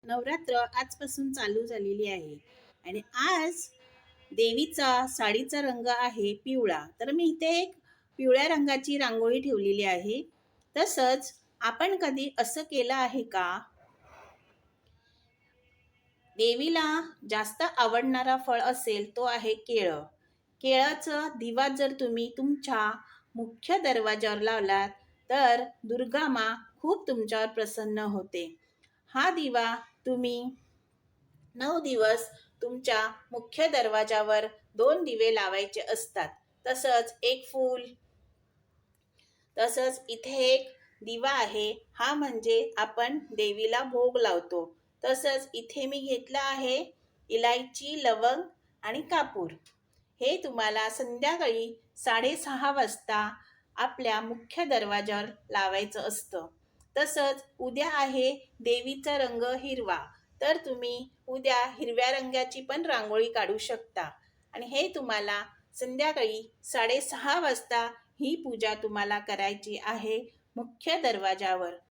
नवरात्र आजपासून चालू झालेली आहे आणि आज देवीचा साडीचा रंग आहे पिवळा. तर मी इथे एक पिवळ्या रंगाची रांगोळी ठेवलेली आहे. तसंच आपण कधी असं केलं आहे का? देवीला जास्त आवडणारा फळ असेल तो आहे केळं. केळाचा दिवा जर तुम्ही तुमच्या मुख्य दरवाजावर लावलात तर दुर्गा माँ खूप तुमच्यावर प्रसन्न होते. हा दिवा तुम्ही 9 दिवस तुमच्या मुख्य दरवाजावर 2 दिवे लावायचे असतात. तसंच एक फूल, तसंच इथे एक दिवा आहे, हा म्हणजे आपण देवीला भोग लावतो. तसंच इथे मी घेतलं आहे इलायची, लवंग आणि कापूर. हे तुम्हाला संध्याकाळी 6:30 वाजता आपल्या मुख्य दरवाजावर लावायचं असतं. तसंच उद्या आहे देवीचा रंग हिरवा, तर तुम्ही उद्या हिरव्या रंगाची पण रांगोळी काढू शकता. आणि हे तुम्हाला संध्याकाळी 6:30 वाजता ही पूजा तुम्हाला करायची आहे मुख्य दरवाजावर.